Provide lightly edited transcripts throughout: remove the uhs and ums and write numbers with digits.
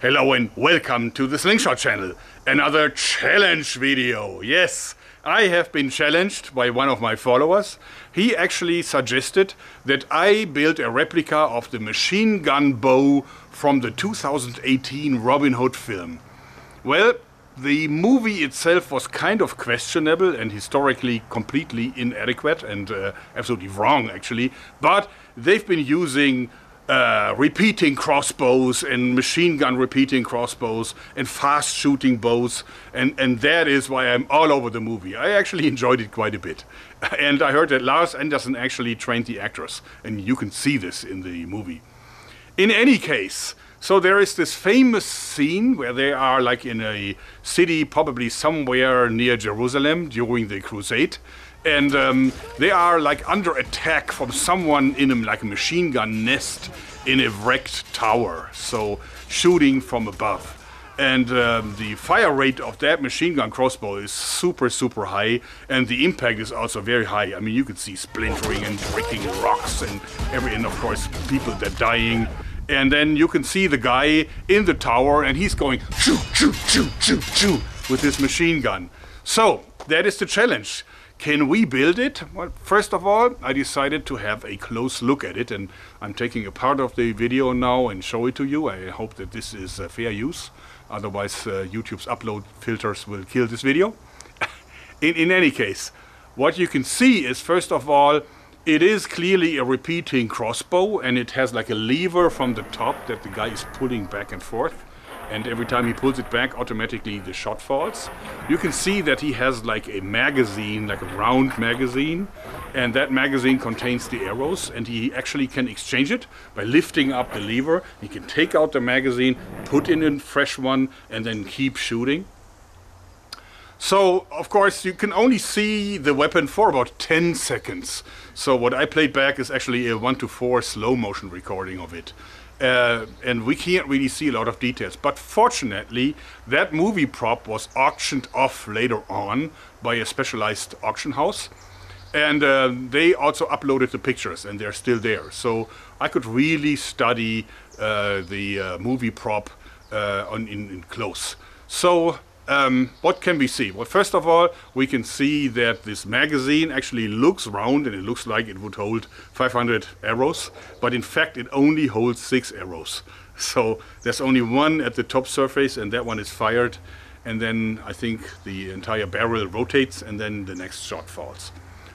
Hello and welcome to the Slingshot channel. Another challenge video. Yes, I have been challenged by one of my followers. He actually suggested that I build a replica of the machine gun bow from the 2018 Robin Hood film. Well, the movie itself was kind of questionable and historically completely inadequate and absolutely wrong actually, but they've been using repeating crossbows and machine gun repeating crossbows and fast shooting bows, and that is why I'm all over the movie. I actually enjoyed it quite a bit. And I heard that Lars Anderson actually trained the actors, and you can see this in the movie. In any case, so there is this famous scene where they are like in a city, probably somewhere near Jerusalem during the Crusade. And they are like under attack from someone in like a machine gun nest in a wrecked tower, so shooting from above. And the fire rate of that machine gun crossbow is super high, and the impact is also very high. I mean, you can see splintering and breaking rocks and of course people that are dying. And then you can see the guy in the tower, and he's going shoot, shoot, shoot, shoot, shoot with his machine gun. So that is the challenge. Can we build it? Well, first of all, I decided to have a close look at it, and I'm taking a part of the video now and show it to you. I hope that this is fair use. Otherwise, YouTube's upload filters will kill this video. In any case, what you can see is, first of all, it is clearly a repeating crossbow, and it has like a lever from the top that the guy is pulling back and forth. And every time he pulls it back, automatically the shot falls. You can see that he has like a magazine, like a round magazine, and that magazine contains the arrows, and he actually can exchange it by lifting up the lever. He can take out the magazine, put in a fresh one, and then keep shooting. So, of course, you can only see the weapon for about 10 seconds. So what I played back is actually a 1:4 slow motion recording of it. And we can't really see a lot of details. But fortunately, that movie prop was auctioned off later on by a specialized auction house. And they also uploaded the pictures, and they're still there. So I could really study the movie prop in close. So what can we see? Well, first of all, we can see that this magazine actually looks round, and it looks like it would hold 500 arrows, but in fact it only holds 6 arrows. So there's only one at the top surface, and that one is fired, and then I think the entire barrel rotates, and then the next shot falls.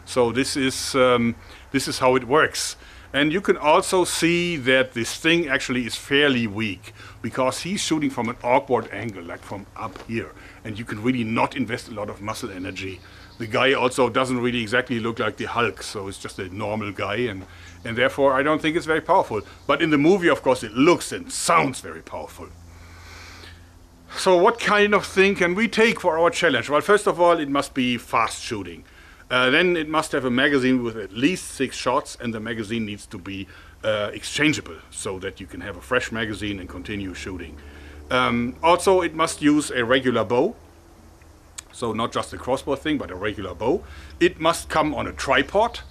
So this is how it works. And you can also see that this thing actually is fairly weak, because he's shooting from an awkward angle, like from up here. And you can really not invest a lot of muscle energy. The guy also doesn't really exactly look like the Hulk, so it's just a normal guy, and therefore I don't think it's very powerful. But in the movie, of course, it looks and sounds very powerful. So what kind of thing can we take for our challenge? Well, first of all, it must be fast shooting. Then it must have a magazine with at least 6 shots, and the magazine needs to be exchangeable, so that you can have a fresh magazine and continue shooting. Also, it must use a regular bow, so not just a crossbow thing, but a regular bow. It must come on a tripod,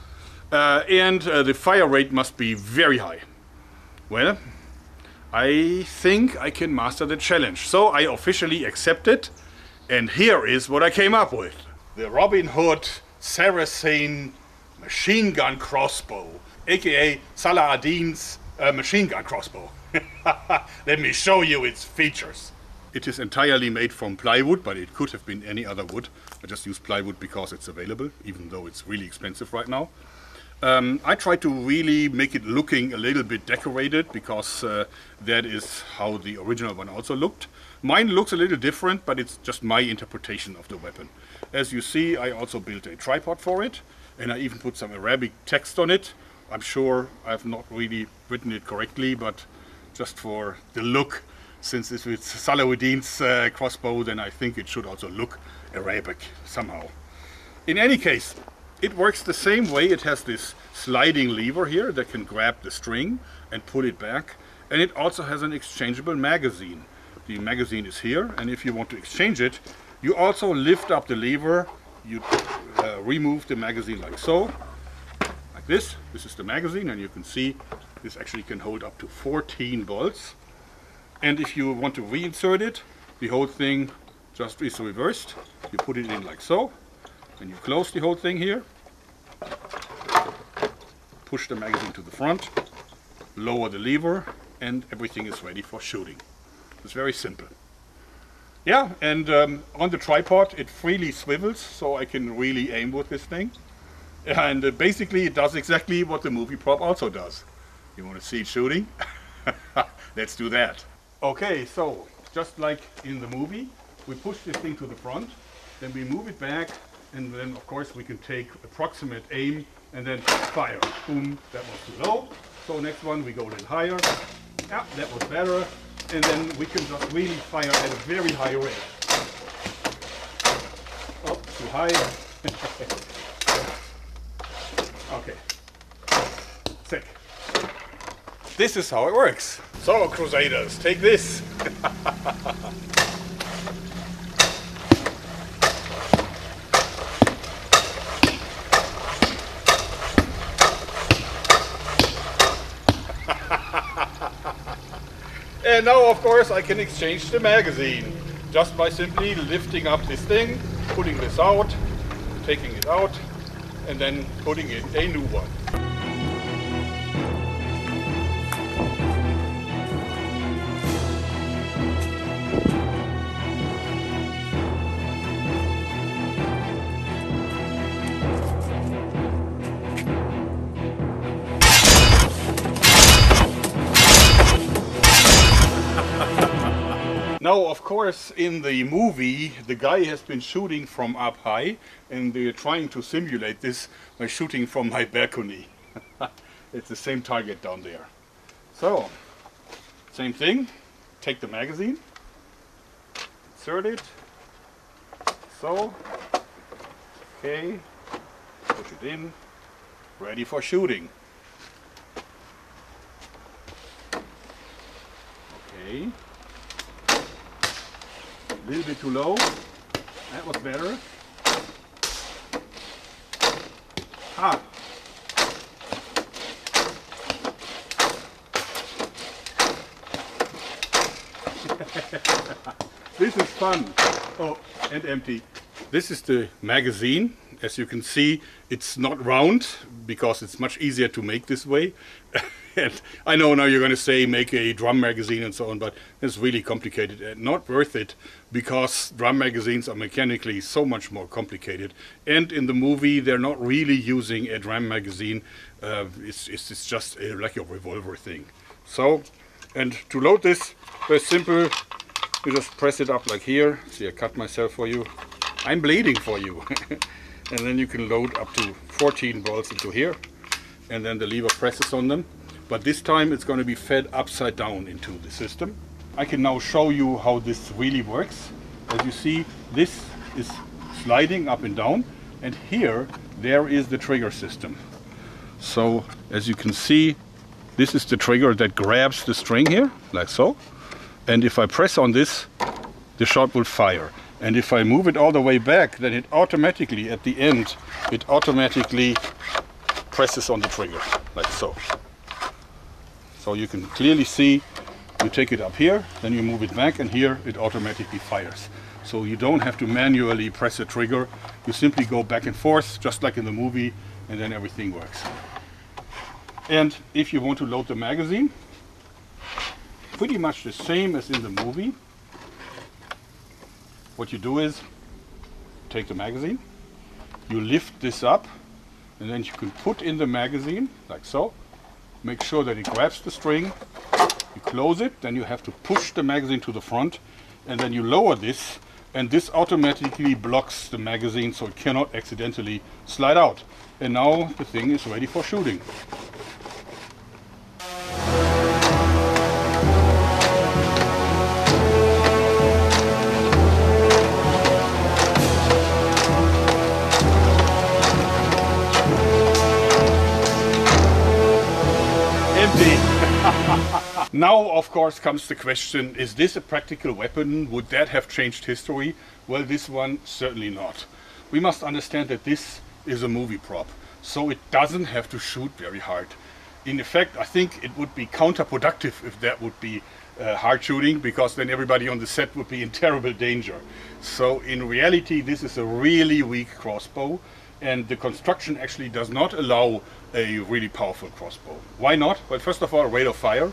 and the fire rate must be very high. Well, I think I can master the challenge, so I officially accept it, and here is what I came up with. The Robin Hood Saracen machine gun crossbow, aka Salah ad-Din's machine gun crossbow. Let me show you its features. It is entirely made from plywood, but it could have been any other wood. I just use plywood because it's available, even though it's really expensive right now. I try to really make it looking a little bit decorated, because that is how the original one also looked. Mine looks a little different, but it's just my interpretation of the weapon. As you see, I also built a tripod for it, and I even put some Arabic text on it. I'm sure I've not really written it correctly, but just for the look, since it's Salah ad-Din's crossbow, then I think it should also look Arabic somehow. In any case, it works the same way. It has this sliding lever here that can grab the string and pull it back, and it also has an exchangeable magazine. The magazine is here, and if you want to exchange it, you also lift up the lever, you remove the magazine like so, like this. This is the magazine, and you can see this actually can hold up to 14 bolts. And if you want to reinsert it, the whole thing just is reversed. You put it in like so, and you close the whole thing here. Push the magazine to the front, lower the lever, and everything is ready for shooting. It's very simple. Yeah, and on the tripod it freely swivels, so I can really aim with this thing. And basically it does exactly what the movie prop also does. You want to see it shooting? Let's do that. Okay, so just like in the movie, we push this thing to the front, then we move it back, and then of course we can take approximate aim and then fire. Boom, that was too low. So next one we go a little higher. Yeah, that was better. And then we can just really fire at a very high rate. Oh, too high. Okay. Sick. This is how it works. So, Crusaders, take this. And now, of course, I can exchange the magazine just by simply lifting up this thing, putting this out, taking it out, and then putting in a new one. Now, of course, in the movie, the guy has been shooting from up high, and they're trying to simulate this by shooting from my balcony. It's the same target down there. So, same thing. Take the magazine, insert it. So, okay, push it in, ready for shooting. Okay. A little bit too low. That was better. Ah. This is fun. Oh, and empty. This is the magazine. As you can see, it's not round because it's much easier to make this way. And I know now you're going to say make a drum magazine and so on, but it's really complicated and not worth it because drum magazines are mechanically so much more complicated. And in the movie, they're not really using a drum magazine. It's just like a revolver thing. So, and to load this, very simple. You just press it up like here. See, I cut myself for you. I'm bleeding for you. And then you can load up to 14 balls into here. And then the lever presses on them. But this time it's going to be fed upside down into the system. I can now show you how this really works. As you see, this is sliding up and down. And here, there is the trigger system. So, as you can see, this is the trigger that grabs the string here, like so. And if I press on this, the shot will fire. And if I move it all the way back, then it automatically, at the end, it automatically presses on the trigger, like so. So you can clearly see, you take it up here, then you move it back, and here it automatically fires. So you don't have to manually press the trigger. You simply go back and forth, just like in the movie, and then everything works. And if you want to load the magazine, pretty much the same as in the movie. What you do is, take the magazine, you lift this up, and then you can put in the magazine, like so. Make sure that it grabs the string, you close it, then you have to push the magazine to the front, and then you lower this, and this automatically blocks the magazine so it cannot accidentally slide out. And now the thing is ready for shooting. Now, of course, comes the question, is this a practical weapon? Would that have changed history? Well, this one, certainly not. We must understand that this is a movie prop, so it doesn't have to shoot very hard. In effect, I think it would be counterproductive if that would be hard shooting, because then everybody on the set would be in terrible danger. So in reality, this is a really weak crossbow, and the construction actually does not allow a really powerful crossbow. Why not? Well, first of all, rate of fire.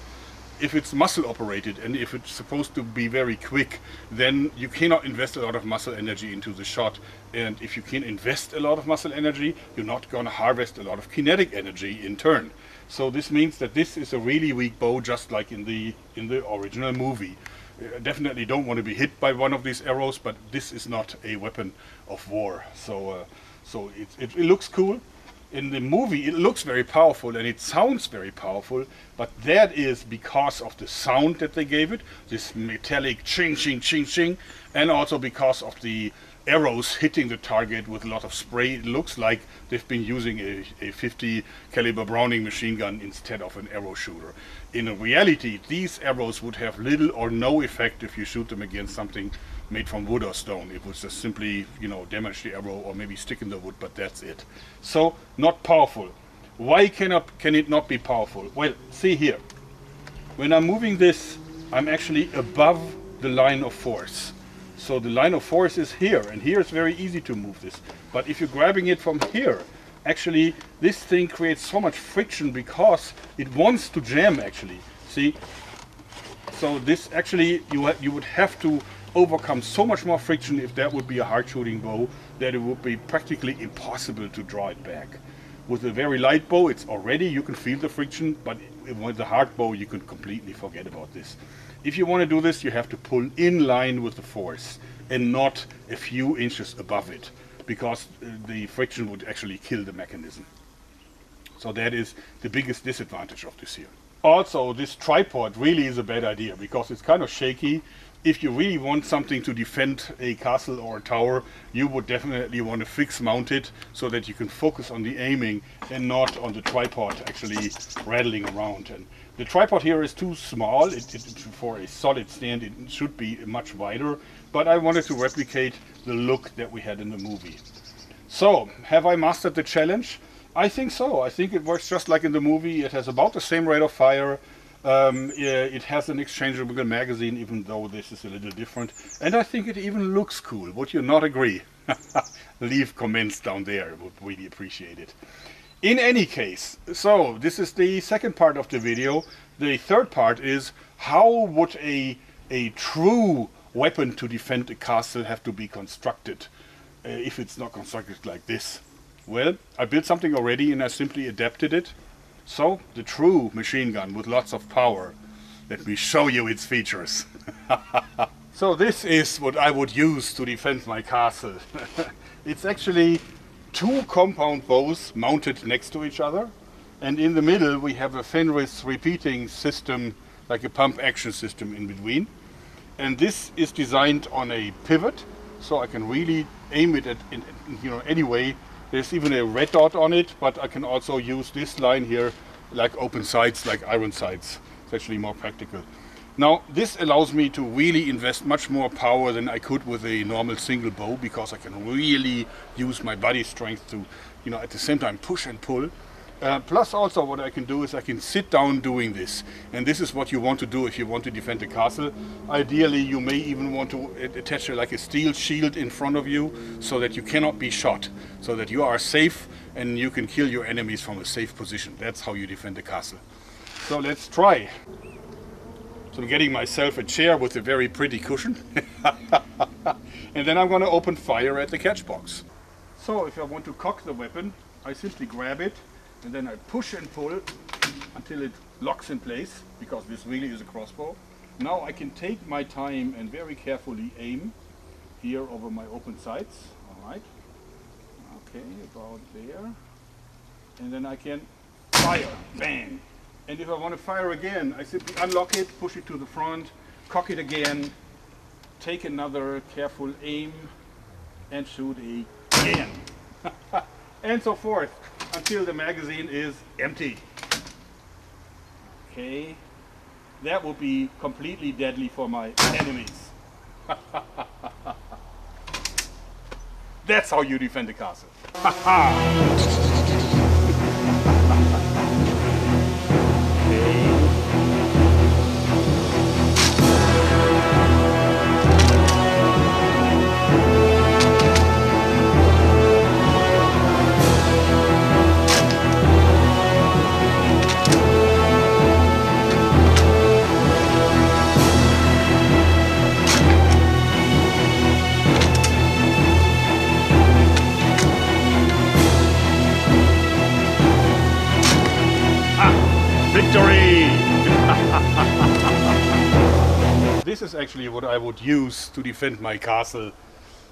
If it's muscle operated and if it's supposed to be very quick, then you cannot invest a lot of muscle energy into the shot. And if you can invest a lot of muscle energy, you're not going to harvest a lot of kinetic energy in turn. So this means that this is a really weak bow, just like in the original movie. Definitely don't want to be hit by one of these arrows, but this is not a weapon of war. So it looks cool. In the movie, it looks very powerful and it sounds very powerful, but that is because of the sound that they gave it, this metallic ching, ching, ching, ching, and also because of the arrows hitting the target with a lot of spray. It looks like they've been using a 50 caliber Browning machine gun instead of an arrow shooter. In reality, these arrows would have little or no effect if you shoot them against something made from wood or stone. It would just simply, you know, damage the arrow or maybe stick in the wood, but that's it. So, not powerful. Why can it not be powerful? Well, see here. When I'm moving this, I'm actually above the line of force. So the line of force is here, and here it's very easy to move this. But if you're grabbing it from here, actually this thing creates so much friction because it wants to jam actually. See? So this actually, you would have to overcome so much more friction if that would be a hard shooting bow, that it would be practically impossible to draw it back. With a very light bow, it's already, you can feel the friction, but with the hard bow, you can completely forget about this. If you want to do this, you have to pull in line with the force and not a few inches above it, because the friction would actually kill the mechanism. So that is the biggest disadvantage of this here. Also, this tripod really is a bad idea because it's kind of shaky. If you really want something to defend a castle or a tower, you would definitely want to fix mount it so that you can focus on the aiming and not on the tripod actually rattling around. And the tripod here is too small. For a solid stand, it should be much wider, but I wanted to replicate the look that we had in the movie. So, have I mastered the challenge? I think so. I think it works just like in the movie. It has about the same rate of fire. It has an exchangeable magazine, even though this is a little different. And I think it even looks cool. Would you not agree? Leave comments down there. I would really appreciate it. In any case, so this is the second part of the video. The third part is, how would a true weapon to defend a castle have to be constructed if it's not constructed like this? Well, I built something already and I simply adapted it. So, the true machine gun with lots of power. Let me show you its features. So this is what I would use to defend my castle. It's actually two compound bows mounted next to each other. And in the middle we have a Fenris repeating system, like a pump action system in between. And this is designed on a pivot, so I can really aim it at any way. There's even a red dot on it, but I can also use this line here like open sights, like iron sights. It's actually more practical. Now this allows me to really invest much more power than I could with a normal single bow, because I can really use my body strength to, at the same time push and pull. Plus also what I can do is I can sit down doing this, and this is what you want to do if you want to defend a castle. Ideally you may even want to attach like a steel shield in front of you so that you cannot be shot, so that you are safe and you can kill your enemies from a safe position. That's how you defend a castle. So let's try. So I'm getting myself a chair with a very pretty cushion. And then I'm going to open fire at the catch box. So if I want to cock the weapon, I simply grab it and then I push and pull until it locks in place, because this really is a crossbow. Now I can take my time and very carefully aim here over my open sights. Alright. Okay, about there. And then I can fire. Bang! And if I want to fire again, I simply unlock it, push it to the front, cock it again, take another careful aim, and shoot again. And so forth, until the magazine is empty. Okay, that would be completely deadly for my enemies. That's how you defend a castle. this is actually what I would use to defend my castle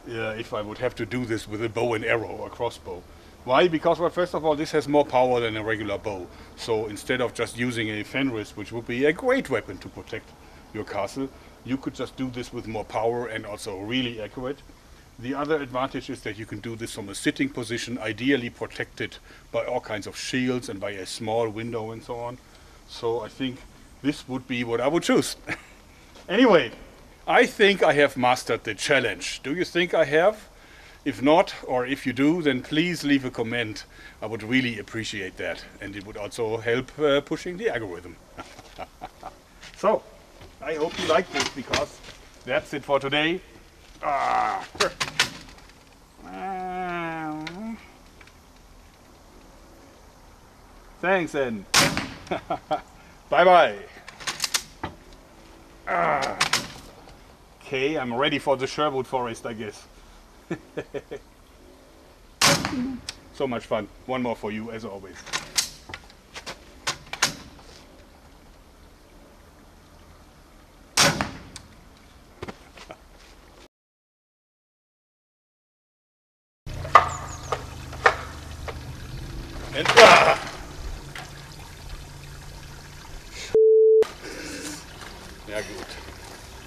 if I would have to do this with a bow and arrow or crossbow. Why? Because, well, first of all, this has more power than a regular bow. So instead of just using a Fenris, which would be a great weapon to protect your castle, you could just do this with more power and also really accurate. The other advantage is that you can do this from a sitting position, ideally protected by all kinds of shields and by a small window and so on. So I think this would be what I would choose. Anyway, I think I have mastered the challenge. Do you think I have? If not, or if you do, then please leave a comment. I would really appreciate that, and it would also help pushing the algorithm. So, I hope you like this, because that's it for today. Thanks, and bye-bye. Okay, I'm ready for the Sherwood Forest, I guess. So much fun. One more for you, as always. And